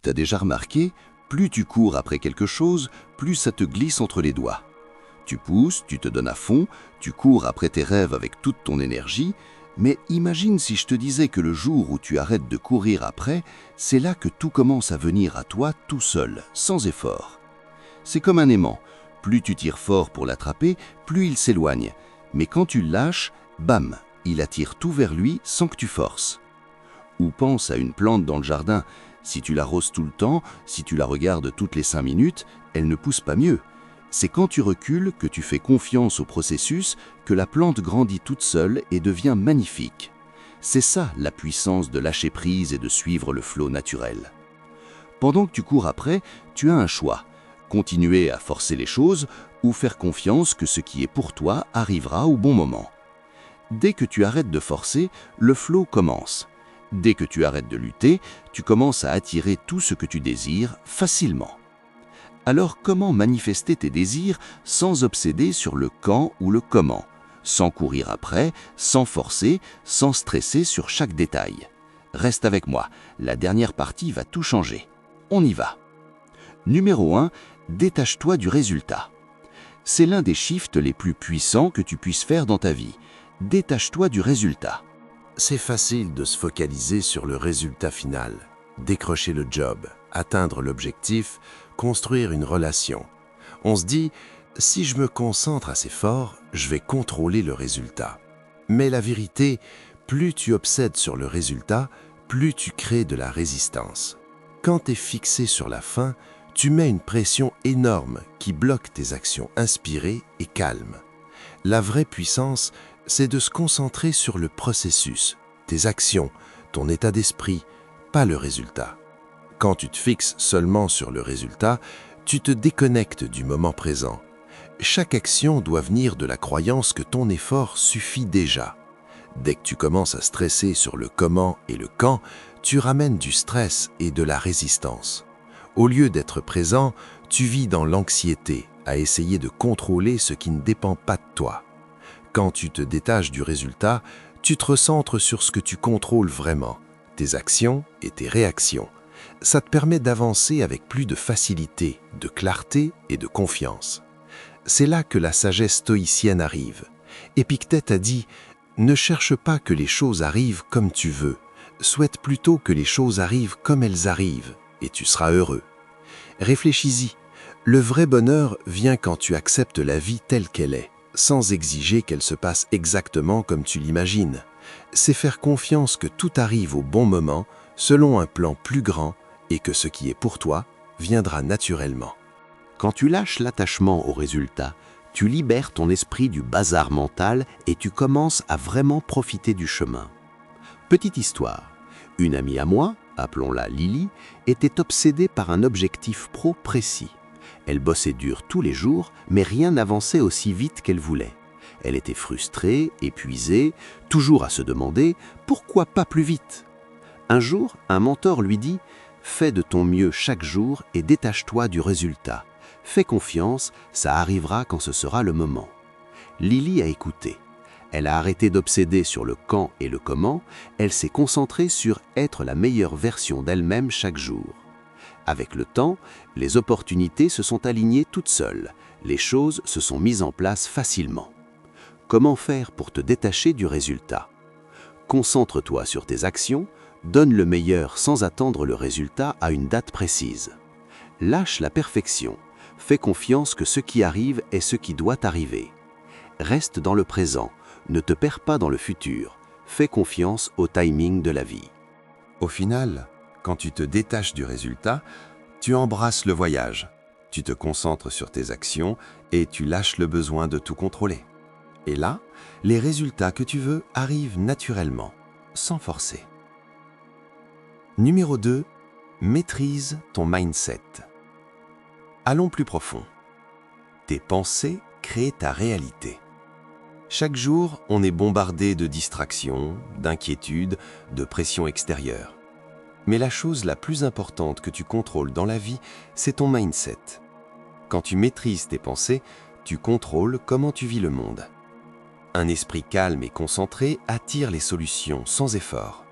T'as déjà remarqué, plus tu cours après quelque chose, plus ça te glisse entre les doigts. Tu pousses, tu te donnes à fond, tu cours après tes rêves avec toute ton énergie, mais imagine si je te disais que le jour où tu arrêtes de courir après, c'est là que tout commence à venir à toi tout seul, sans effort. C'est comme un aimant, plus tu tires fort pour l'attraper, plus il s'éloigne, mais quand tu le lâches, bam, il attire tout vers lui sans que tu forces. Ou pense à une plante dans le jardin, si tu l'arroses tout le temps, si tu la regardes toutes les 5 minutes, elle ne pousse pas mieux. C'est quand tu recules, que tu fais confiance au processus, que la plante grandit toute seule et devient magnifique. C'est ça la puissance de lâcher prise et de suivre le flot naturel. Pendant que tu cours après, tu as un choix. Continuer à forcer les choses ou faire confiance que ce qui est pour toi arrivera au bon moment. Dès que tu arrêtes de forcer, le flot commence. Dès que tu arrêtes de lutter, tu commences à attirer tout ce que tu désires facilement. Alors comment manifester tes désirs sans obséder sur le quand ou le comment, sans courir après, sans forcer, sans stresser sur chaque détail? Reste avec moi, la dernière partie va tout changer. On y va. Numéro 1, détache-toi du résultat. C'est l'un des shifts les plus puissants que tu puisses faire dans ta vie. Détache-toi du résultat. C'est facile de se focaliser sur le résultat final, décrocher le job, atteindre l'objectif, construire une relation. On se dit, si je me concentre assez fort, je vais contrôler le résultat. Mais la vérité, plus tu obsèdes sur le résultat, plus tu crées de la résistance. Quand tu es fixé sur la fin, tu mets une pression énorme qui bloque tes actions inspirées et calmes. La vraie puissance, c'est de se concentrer sur le processus, tes actions, ton état d'esprit, pas le résultat. Quand tu te fixes seulement sur le résultat, tu te déconnectes du moment présent. Chaque action doit venir de la croyance que ton effort suffit déjà. Dès que tu commences à stresser sur le comment et le quand, tu ramènes du stress et de la résistance. Au lieu d'être présent, tu vis dans l'anxiété, à essayer de contrôler ce qui ne dépend pas de toi. Quand tu te détaches du résultat, tu te recentres sur ce que tu contrôles vraiment, tes actions et tes réactions. Ça te permet d'avancer avec plus de facilité, de clarté et de confiance. C'est là que la sagesse stoïcienne arrive. Épictète a dit « Ne cherche pas que les choses arrivent comme tu veux, souhaite plutôt que les choses arrivent comme elles arrivent, et tu seras heureux. » Réfléchis-y, le vrai bonheur vient quand tu acceptes la vie telle qu'elle est, sans exiger qu'elle se passe exactement comme tu l'imagines. C'est faire confiance que tout arrive au bon moment, selon un plan plus grand, et que ce qui est pour toi viendra naturellement. Quand tu lâches l'attachement au résultat, tu libères ton esprit du bazar mental et tu commences à vraiment profiter du chemin. Petite histoire, une amie à moi, appelons-la Lily, était obsédée par un objectif pro précis. Elle bossait dur tous les jours, mais rien n'avançait aussi vite qu'elle voulait. Elle était frustrée, épuisée, toujours à se demander « pourquoi pas plus vite ?» Un jour, un mentor lui dit « Fais de ton mieux chaque jour et détache-toi du résultat. Fais confiance, ça arrivera quand ce sera le moment. » Lily a écouté. Elle a arrêté d'obséder sur le quand et le comment, elle s'est concentrée sur être la meilleure version d'elle-même chaque jour. Avec le temps, les opportunités se sont alignées toutes seules, les choses se sont mises en place facilement. Comment faire pour te détacher du résultat? Concentre-toi sur tes actions, donne le meilleur sans attendre le résultat à une date précise. Lâche la perfection, fais confiance que ce qui arrive est ce qui doit arriver. Reste dans le présent, ne te perds pas dans le futur, fais confiance au timing de la vie. Au final, quand tu te détaches du résultat, tu embrasses le voyage, tu te concentres sur tes actions et tu lâches le besoin de tout contrôler. Et là, les résultats que tu veux arrivent naturellement, sans forcer. Numéro 2, maîtrise ton mindset. Allons plus profond. Tes pensées créent ta réalité. Chaque jour, on est bombardé de distractions, d'inquiétudes, de pression extérieure. Mais la chose la plus importante que tu contrôles dans la vie, c'est ton mindset. Quand tu maîtrises tes pensées, tu contrôles comment tu vis le monde. Un esprit calme et concentré attire les solutions sans effort.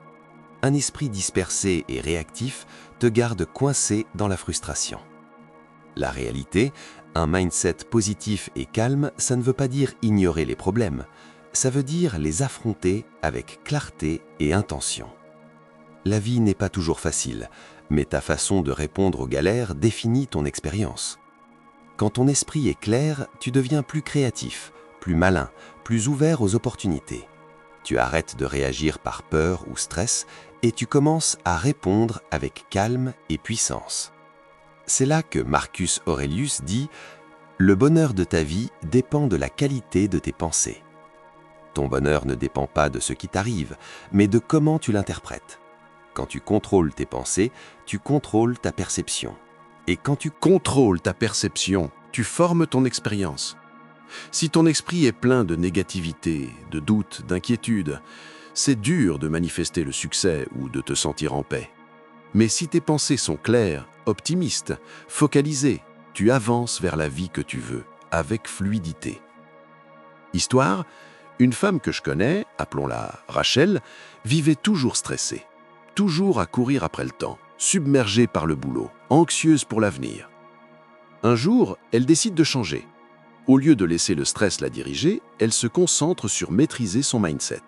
Un esprit dispersé et réactif te garde coincé dans la frustration. La réalité, un mindset positif et calme, ça ne veut pas dire ignorer les problèmes, ça veut dire les affronter avec clarté et intention. La vie n'est pas toujours facile, mais ta façon de répondre aux galères définit ton expérience. Quand ton esprit est clair, tu deviens plus créatif, plus malin, plus ouvert aux opportunités. Tu arrêtes de réagir par peur ou stress et tu commences à répondre avec calme et puissance. C'est là que Marcus Aurelius dit « Le bonheur de ta vie dépend de la qualité de tes pensées. » Ton bonheur ne dépend pas de ce qui t'arrive, mais de comment tu l'interprètes. Quand tu contrôles tes pensées, tu contrôles ta perception. Et quand tu contrôles ta perception, tu formes ton expérience. Si ton esprit est plein de négativité, de doute, d'inquiétude, c'est dur de manifester le succès ou de te sentir en paix. Mais si tes pensées sont claires, optimistes, focalisées, tu avances vers la vie que tu veux, avec fluidité. Histoire, une femme que je connais, appelons-la Rachel, vivait toujours stressée, toujours à courir après le temps, submergée par le boulot, anxieuse pour l'avenir. Un jour, elle décide de changer. Au lieu de laisser le stress la diriger, elle se concentre sur maîtriser son mindset.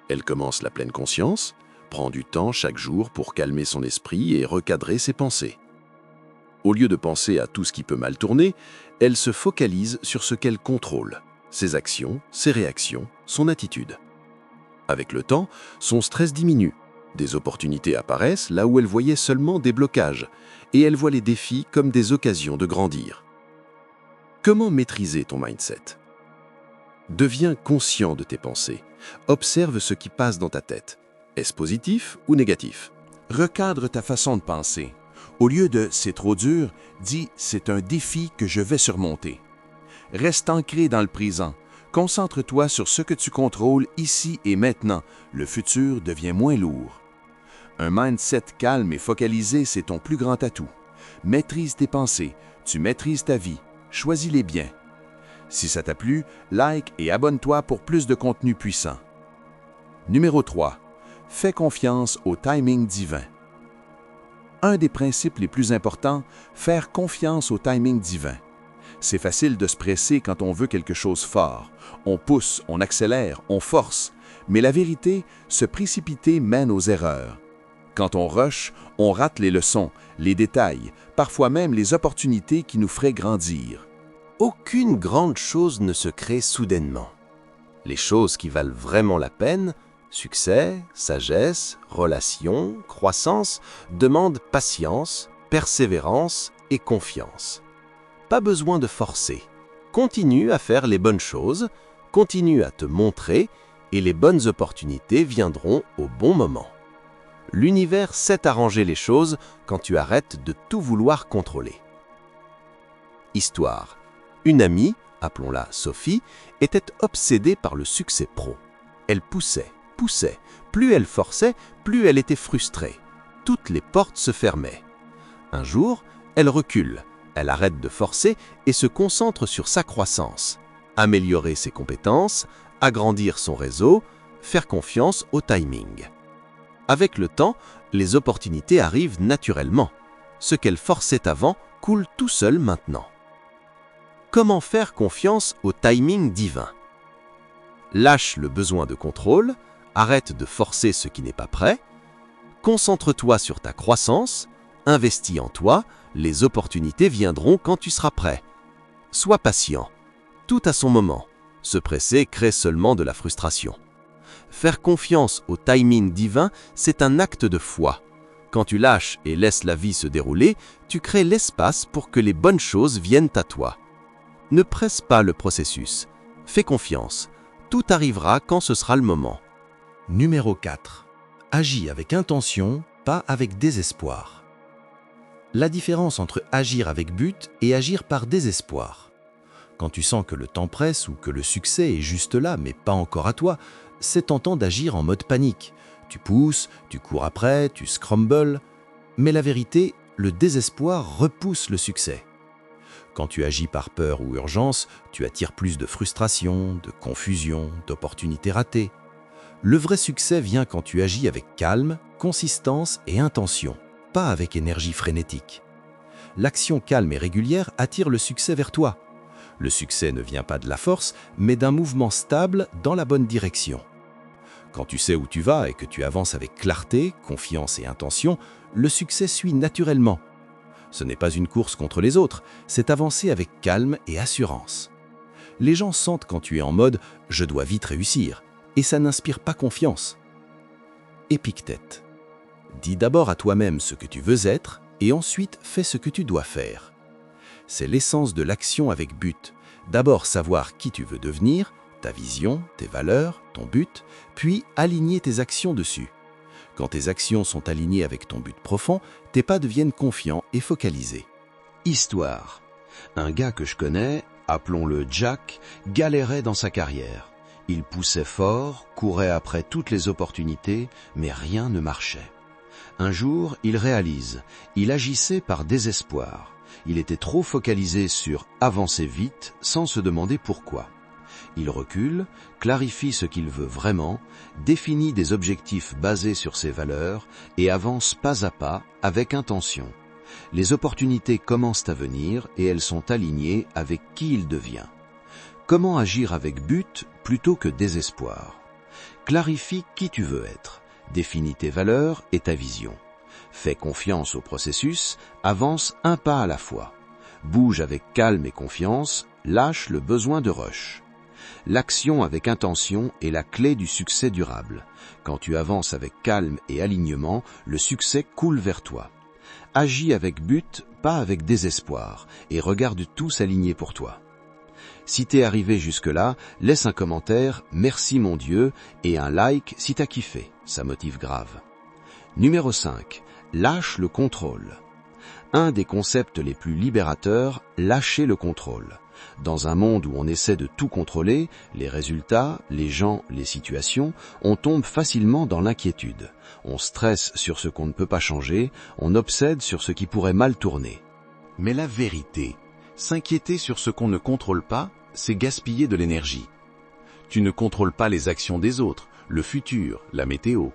Elle commence la pleine conscience, prend du temps chaque jour pour calmer son esprit et recadrer ses pensées. Au lieu de penser à tout ce qui peut mal tourner, elle se focalise sur ce qu'elle contrôle, ses actions, ses réactions, son attitude. Avec le temps, son stress diminue. Des opportunités apparaissent là où elle voyait seulement des blocages, et elle voit les défis comme des occasions de grandir. Comment maîtriser ton mindset ? Deviens conscient de tes pensées. Observe ce qui passe dans ta tête. Est-ce positif ou négatif ? Recadre ta façon de penser. Au lieu de « c'est trop dur », dis « c'est un défi que je vais surmonter ». Reste ancré dans le présent. Concentre-toi sur ce que tu contrôles ici et maintenant. Le futur devient moins lourd. Un mindset calme et focalisé, c'est ton plus grand atout. Maîtrise tes pensées, tu maîtrises ta vie, choisis-les bien. Si ça t'a plu, like et abonne-toi pour plus de contenu puissant. Numéro 3. Fais confiance au timing divin. Un des principes les plus importants, faire confiance au timing divin. C'est facile de se presser quand on veut quelque chose fort. On pousse, on accélère, on force. Mais la vérité, se précipiter mène aux erreurs. Quand on rush, on rate les leçons, les détails, parfois même les opportunités qui nous feraient grandir. Aucune grande chose ne se crée soudainement. Les choses qui valent vraiment la peine, succès, sagesse, relations, croissance, demandent patience, persévérance et confiance. Pas besoin de forcer. Continue à faire les bonnes choses, continue à te montrer et les bonnes opportunités viendront au bon moment. L'univers sait arranger les choses quand tu arrêtes de tout vouloir contrôler. Histoire. Une amie, appelons-la Sophie, était obsédée par le succès pro. Elle poussait. Plus elle forçait, plus elle était frustrée. Toutes les portes se fermaient. Un jour, elle recule. Elle arrête de forcer et se concentre sur sa croissance. Améliorer ses compétences, agrandir son réseau, faire confiance au timing. Avec le temps, les opportunités arrivent naturellement. Ce qu'elle forçait avant coule tout seul maintenant. Comment faire confiance au timing divin ? Lâche le besoin de contrôle, arrête de forcer ce qui n'est pas prêt, concentre-toi sur ta croissance, investis en toi, les opportunités viendront quand tu seras prêt. Sois patient, tout à son moment. Se presser crée seulement de la frustration. Faire confiance au timing divin, c'est un acte de foi. Quand tu lâches et laisses la vie se dérouler, tu crées l'espace pour que les bonnes choses viennent à toi. Ne presse pas le processus. Fais confiance. Tout arrivera quand ce sera le moment. Numéro 4. Agis avec intention, pas avec désespoir. La différence entre agir avec but et agir par désespoir. Quand tu sens que le temps presse ou que le succès est juste là mais pas encore à toi, c'est tentant d'agir en mode panique. Tu pousses, tu cours après, tu scrambles. Mais la vérité, le désespoir repousse le succès. Quand tu agis par peur ou urgence, tu attires plus de frustration, de confusion, d'opportunités ratées. Le vrai succès vient quand tu agis avec calme, consistance et intention, pas avec énergie frénétique. L'action calme et régulière attire le succès vers toi. Le succès ne vient pas de la force, mais d'un mouvement stable dans la bonne direction. Quand tu sais où tu vas et que tu avances avec clarté, confiance et intention, le succès suit naturellement. Ce n'est pas une course contre les autres, c'est avancer avec calme et assurance. Les gens sentent quand tu es en mode « je dois vite réussir » et ça n'inspire pas confiance. Épictète. Dis d'abord à toi-même ce que tu veux être et ensuite fais ce que tu dois faire. C'est l'essence de l'action avec but. D'abord savoir qui tu veux devenir, ta vision, tes valeurs, ton but, puis aligner tes actions dessus. Quand tes actions sont alignées avec ton but profond, tes pas deviennent confiants et focalisés. Histoire. Un gars que je connais, appelons-le Jack, galérait dans sa carrière. Il poussait fort, courait après toutes les opportunités, mais rien ne marchait. Un jour, il réalise, il agissait par désespoir. Il était trop focalisé sur avancer vite sans se demander pourquoi. Il recule, clarifie ce qu'il veut vraiment, définit des objectifs basés sur ses valeurs et avance pas à pas avec intention. Les opportunités commencent à venir et elles sont alignées avec qui il devient. Comment agir avec but plutôt que désespoir? Clarifie qui tu veux être, définis tes valeurs et ta vision. Fais confiance au processus, avance un pas à la fois. Bouge avec calme et confiance, lâche le besoin de rush. L'action avec intention est la clé du succès durable. Quand tu avances avec calme et alignement, le succès coule vers toi. Agis avec but, pas avec désespoir, et regarde tout s'aligner pour toi. Si t'es arrivé jusque-là, laisse un commentaire « Merci mon Dieu » et un like si t'as kiffé, ça motive grave. Numéro 5. Lâche le contrôle. Un des concepts les plus libérateurs, lâcher le contrôle. Dans un monde où on essaie de tout contrôler, les résultats, les gens, les situations, on tombe facilement dans l'inquiétude. On stresse sur ce qu'on ne peut pas changer, on obsède sur ce qui pourrait mal tourner. Mais la vérité, s'inquiéter sur ce qu'on ne contrôle pas, c'est gaspiller de l'énergie. Tu ne contrôles pas les actions des autres, le futur, la météo.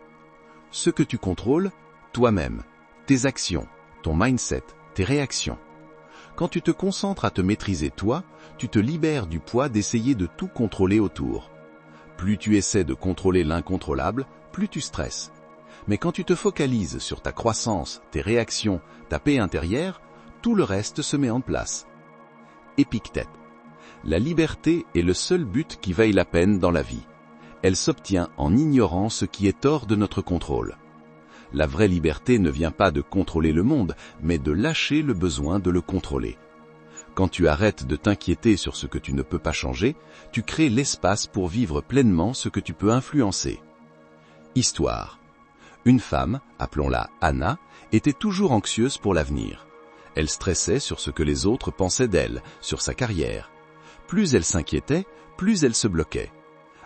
Ce que tu contrôles, toi-même, tes actions, ton mindset, tes réactions. Quand tu te concentres à te maîtriser toi, tu te libères du poids d'essayer de tout contrôler autour. Plus tu essaies de contrôler l'incontrôlable, plus tu stresses. Mais quand tu te focalises sur ta croissance, tes réactions, ta paix intérieure, tout le reste se met en place. Épictète. La liberté est le seul but qui vaille la peine dans la vie. Elle s'obtient en ignorant ce qui est hors de notre contrôle. La vraie liberté ne vient pas de contrôler le monde, mais de lâcher le besoin de le contrôler. Quand tu arrêtes de t'inquiéter sur ce que tu ne peux pas changer, tu crées l'espace pour vivre pleinement ce que tu peux influencer. Histoire. Une femme, appelons-la Anna, était toujours anxieuse pour l'avenir. Elle stressait sur ce que les autres pensaient d'elle, sur sa carrière. Plus elle s'inquiétait, plus elle se bloquait.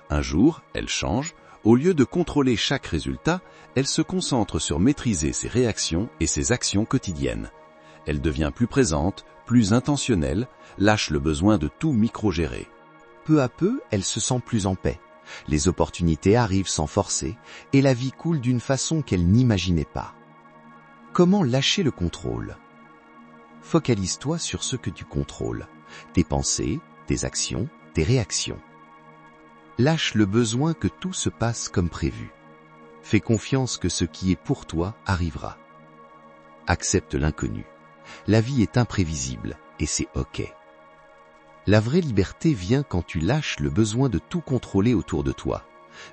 Un jour, elle change. Au lieu de contrôler chaque résultat, elle se concentre sur maîtriser ses réactions et ses actions quotidiennes. Elle devient plus présente, plus intentionnelle, lâche le besoin de tout micro-gérer. Peu à peu, elle se sent plus en paix. Les opportunités arrivent sans forcer et la vie coule d'une façon qu'elle n'imaginait pas. Comment lâcher le contrôle? Focalise-toi sur ce que tu contrôles, tes pensées, tes actions, tes réactions. Lâche le besoin que tout se passe comme prévu. Fais confiance que ce qui est pour toi arrivera. Accepte l'inconnu. La vie est imprévisible et c'est OK. La vraie liberté vient quand tu lâches le besoin de tout contrôler autour de toi.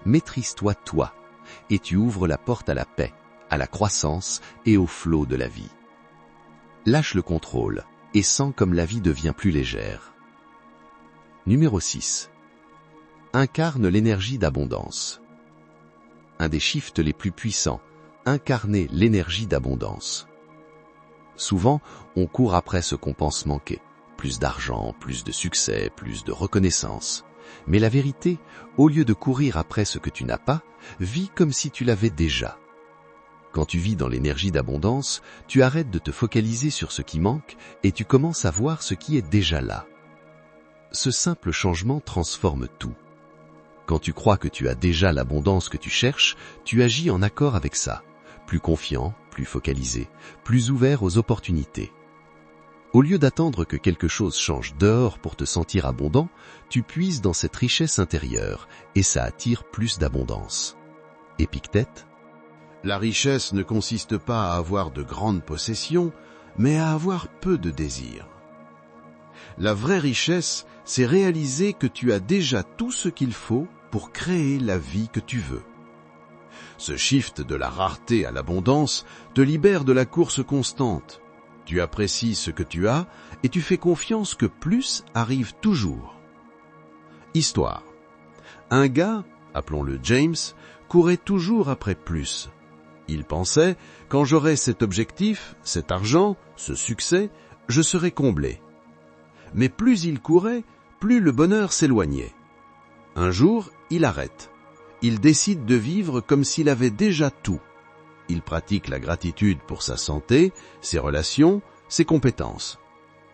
Maîtrise-toi toi et tu ouvres la porte à la paix, à la croissance et au flot de la vie. Lâche le contrôle et sens comme la vie devient plus légère. Numéro 6. Incarne l'énergie d'abondance. Un des shifts les plus puissants, incarner l'énergie d'abondance. Souvent, on court après ce qu'on pense manquer. Plus d'argent, plus de succès, plus de reconnaissance. Mais la vérité, au lieu de courir après ce que tu n'as pas, vis comme si tu l'avais déjà. Quand tu vis dans l'énergie d'abondance, tu arrêtes de te focaliser sur ce qui manque et tu commences à voir ce qui est déjà là. Ce simple changement transforme tout. Quand tu crois que tu as déjà l'abondance que tu cherches, tu agis en accord avec ça. Plus confiant, plus focalisé, plus ouvert aux opportunités. Au lieu d'attendre que quelque chose change dehors pour te sentir abondant, tu puises dans cette richesse intérieure et ça attire plus d'abondance. Épictète ? La richesse ne consiste pas à avoir de grandes possessions, mais à avoir peu de désirs. La vraie richesse, c'est réaliser que tu as déjà tout ce qu'il faut pour créer la vie que tu veux. Ce shift de la rareté à l'abondance te libère de la course constante. Tu apprécies ce que tu as et tu fais confiance que plus arrive toujours. Histoire. Un gars, appelons-le James, courait toujours après plus. Il pensait, quand j'aurai cet objectif, cet argent, ce succès, je serai comblé. Mais plus il courait, plus le bonheur s'éloignait. Un jour, il arrête. Il décide de vivre comme s'il avait déjà tout. Il pratique la gratitude pour sa santé, ses relations, ses compétences.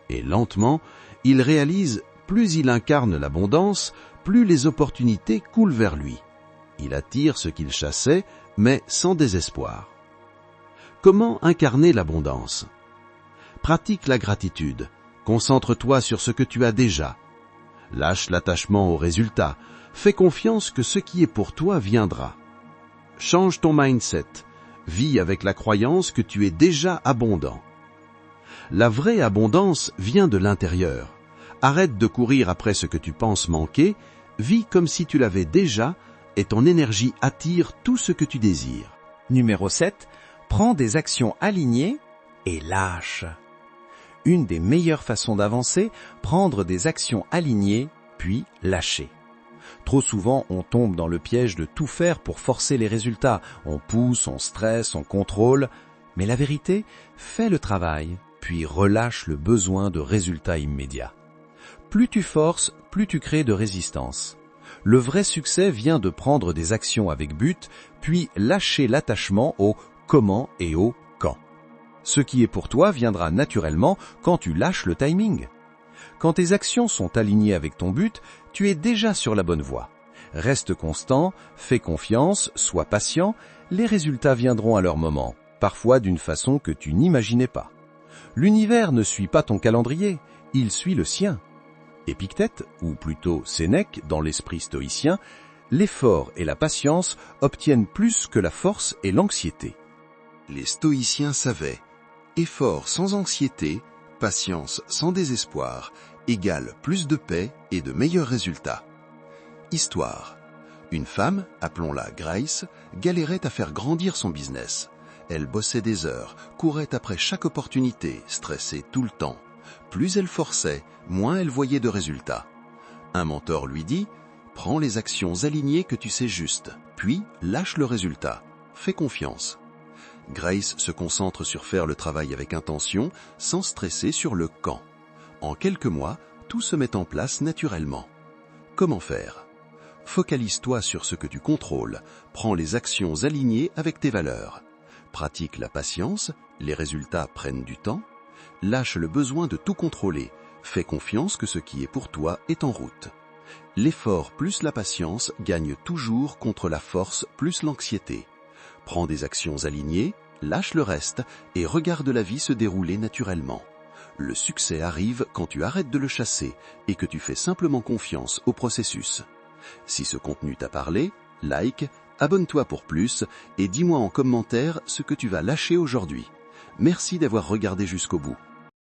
Et lentement, il réalise, plus il incarne l'abondance, plus les opportunités coulent vers lui. Il attire ce qu'il chassait, mais sans désespoir. Comment incarner l'abondance ? Pratique la gratitude. Concentre-toi sur ce que tu as déjà. Lâche l'attachement au résultat. Fais confiance que ce qui est pour toi viendra. Change ton mindset. Vis avec la croyance que tu es déjà abondant. La vraie abondance vient de l'intérieur. Arrête de courir après ce que tu penses manquer. Vis comme si tu l'avais déjà et ton énergie attire tout ce que tu désires. Numéro 7. Prends des actions alignées et lâche. Une des meilleures façons d'avancer, prendre des actions alignées, puis lâcher. Trop souvent, on tombe dans le piège de tout faire pour forcer les résultats. On pousse, on stresse, on contrôle. Mais la vérité, fais le travail, puis relâche le besoin de résultats immédiats. Plus tu forces, plus tu crées de résistance. Le vrai succès vient de prendre des actions avec but, puis lâcher l'attachement au comment et au quand. Ce qui est pour toi viendra naturellement quand tu lâches le timing. Quand tes actions sont alignées avec ton but, tu es déjà sur la bonne voie. Reste constant, fais confiance, sois patient, les résultats viendront à leur moment, parfois d'une façon que tu n'imaginais pas. L'univers ne suit pas ton calendrier, il suit le sien. Épictète, ou plutôt Sénèque dans l'esprit stoïcien, l'effort et la patience obtiennent plus que la force et l'anxiété. Les stoïciens savaient, effort sans anxiété, patience sans désespoir, égale plus de paix et de meilleurs résultats. Histoire. Une femme, appelons-la Grace, galérait à faire grandir son business. Elle bossait des heures, courait après chaque opportunité, stressait tout le temps. Plus elle forçait, moins elle voyait de résultats. Un mentor lui dit « Prends les actions alignées que tu sais juste, puis lâche le résultat. Fais confiance. » Grace se concentre sur faire le travail avec intention, sans stresser sur le quand. En quelques mois, tout se met en place naturellement. Comment faire ? Focalise-toi sur ce que tu contrôles, prends les actions alignées avec tes valeurs. Pratique la patience, les résultats prennent du temps. Lâche le besoin de tout contrôler, fais confiance que ce qui est pour toi est en route. L'effort plus la patience gagne toujours contre la force plus l'anxiété. Prends des actions alignées, lâche le reste et regarde la vie se dérouler naturellement. Le succès arrive quand tu arrêtes de le chasser et que tu fais simplement confiance au processus. Si ce contenu t'a parlé, like, abonne-toi pour plus et dis-moi en commentaire ce que tu vas lâcher aujourd'hui. Merci d'avoir regardé jusqu'au bout.